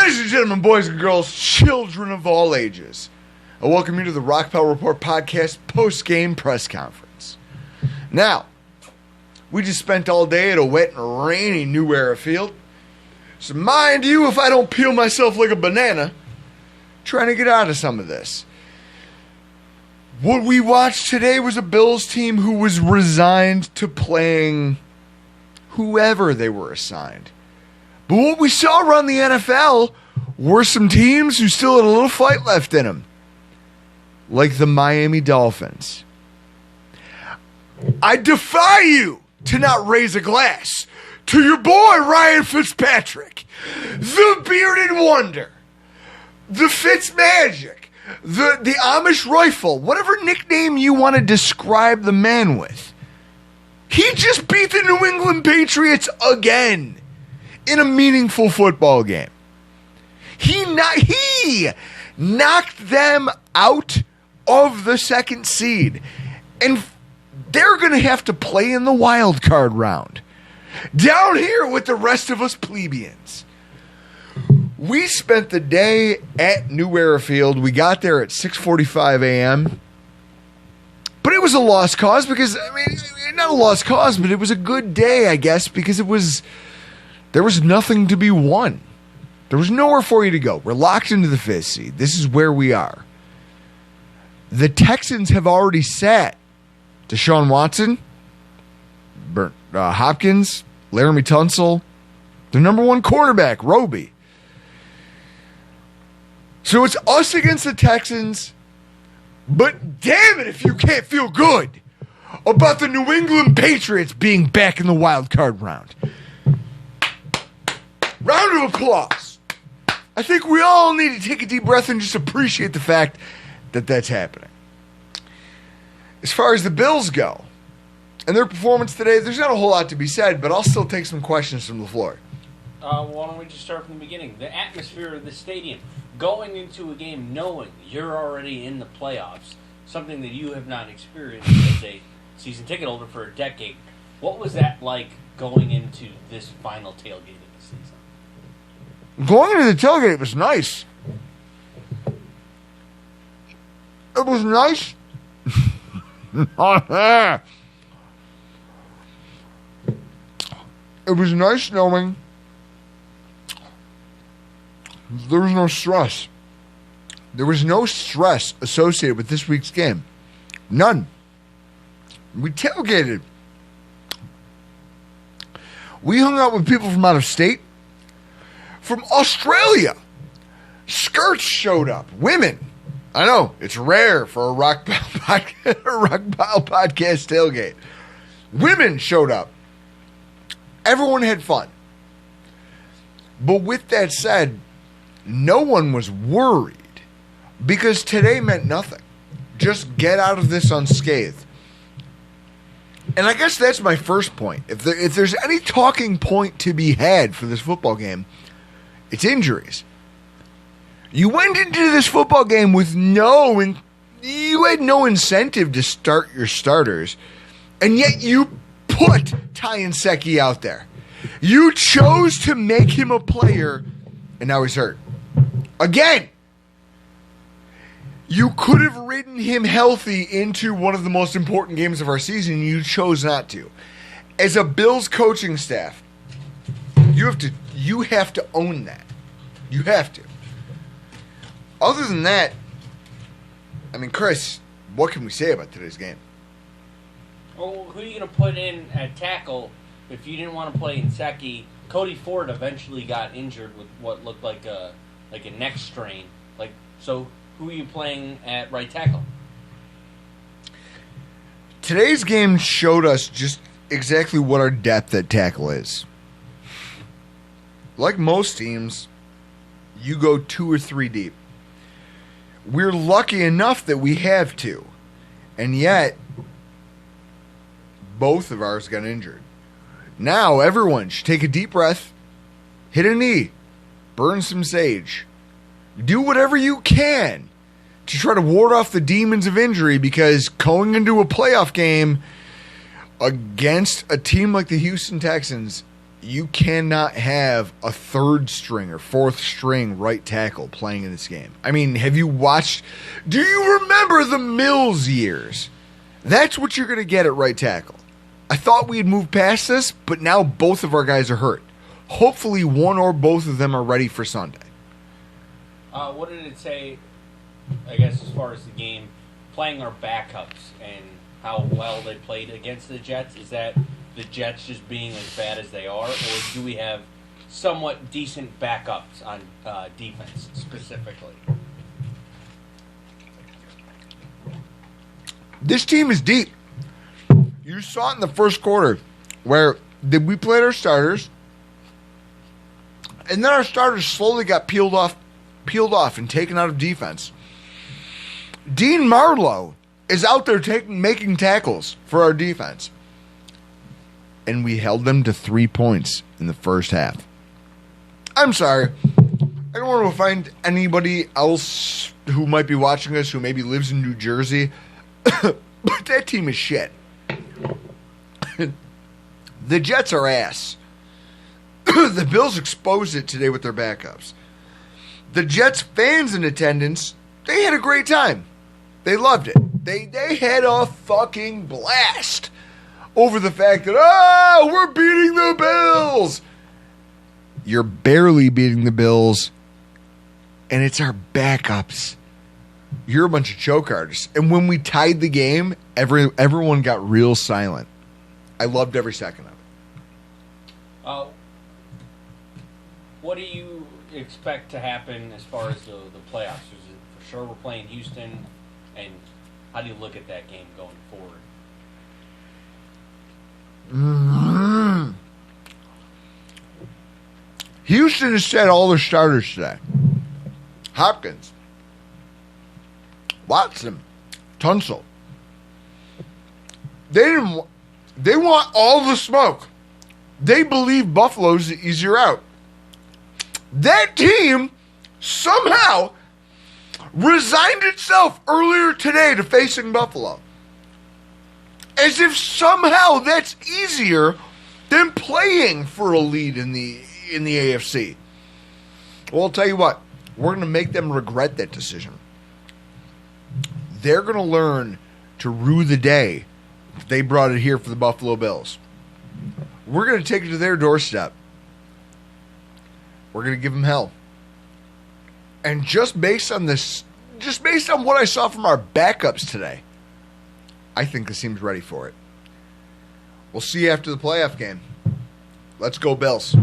Ladies and gentlemen, boys and girls, children of all ages, I welcome you to the Rockpile Report podcast post-game press conference. Now, we just spent all day at a wet and rainy New Era field. So mind you, if I don't peel myself like a banana, trying to get out of some of this. What we watched today was a Bills team who was resigned to playing whoever they were assigned. But what we saw around the NFL were some teams who still had a little fight left in them. Like the Miami Dolphins. I defy you to not raise a glass to your boy Ryan Fitzpatrick, the bearded wonder, the Fitzmagic, the Amish rifle, whatever nickname you want to describe the man with. He just beat the New England Patriots again in a meaningful football game. He knocked them out of the second seed, and they're going to have to play in the wild card round down here with the rest of us plebeians. We spent the day at New Era Field. We got there at 6:45 a.m. But it was a lost cause because, not a lost cause, but it was a good day, I guess, because there was nothing to be won. There was nowhere for you to go. We're locked into the 5th seed. This is where we are. The Texans have already sat Deshaun Watson, Hopkins, Laramie Tunsil, their number one quarterback, Roby. So it's us against the Texans, but damn it if you can't feel good about the New England Patriots being back in the wild card round. Round of applause. I think we all need to take a deep breath and just appreciate the fact that that's happening. As far as the Bills go, and their performance today, there's not a whole lot to be said, but I'll still take some questions from the floor. Why don't we just start from the beginning? The atmosphere of the stadium, going into a game knowing you're already in the playoffs, something that you have not experienced as a season ticket holder for a decade. What was that like going into this final tailgate of the season? Going into the tailgate was nice. It was nice. It was nice knowing there was no stress. There was no stress associated with this week's game. None. We tailgated. We hung out with people from out of state. From Australia. Skirts showed up. Women. I know, it's rare for a Rockpile podcast tailgate. Women showed up. Everyone had fun. But with that said, no one was worried because today meant nothing. Just get out of this unscathed. And I guess that's my first point. If there's any talking point to be had for this football game, it's injuries. You went into this football game with you had no incentive to start your starters, and yet you put Ty Nsekhe out there. You chose to make him a player, and now he's hurt. Again, you could have ridden him healthy into one of the most important games of our season, and you chose not to. As a Bills coaching staff, you have to own that. You have to. Other than that, Chris, what can we say about today's game? Well, who are you going to put in at tackle if you didn't want to play Nsekhe? Cody Ford eventually got injured with what looked like a neck strain. So who are you playing at right tackle? Today's game showed us just exactly what our depth at tackle is. Like most teams, you go 2 or 3 deep. We're lucky enough that we have to. And yet, both of ours got injured. Now, everyone should take a deep breath, hit a knee, burn some sage. Do whatever you can to try to ward off the demons of injury, because going into a playoff game against a team like the Houston Texans You cannot have a third string or fourth string right tackle playing in this game. I mean, have you watched? Do you remember the Mills years? That's what you're going to get at right tackle. I thought we had moved past this, but now both of our guys are hurt. Hopefully one or both of them are ready for Sunday. What did it say, I guess, as far as the game, playing our backups and how well they played against the Jets? Is that the Jets just being as bad as they are, or do we have somewhat decent backups on defense specifically? This team is deep. You saw it in the first quarter where we played our starters, and then our starters slowly got peeled off and taken out of defense. Dean Marlowe is out there making tackles for our defense. And we held them to 3 points in the first half. I'm sorry. I don't want to find anybody else who might be watching us who maybe lives in New Jersey. But that team is shit. The Jets are ass. The Bills exposed it today with their backups. The Jets fans in attendance, they had a great time. They loved it. They had a fucking blast over the fact that, we're beating the Bills. You're barely beating the Bills, and it's our backups. You're a bunch of choke artists. And when we tied the game, everyone got real silent. I loved every second of it. What do you expect to happen as far as the playoffs? Is it for sure we're playing Houston? And how do you look at that game going forward? Mm-hmm. Houston has set all their starters today. Hopkins, Watson, Tunsil. They want all the smoke. They believe Buffalo's the easier out. That team somehow resigned itself earlier today to facing Buffalo. As if somehow that's easier than playing for a lead in the AFC. Well, I'll tell you what. We're going to make them regret that decision. They're going to learn to rue the day they brought it here for the Buffalo Bills. We're going to take it to their doorstep. We're going to give them hell. And just based on what I saw from our backups today, I think the team's ready for it. We'll see you after the playoff game. Let's go, Bills.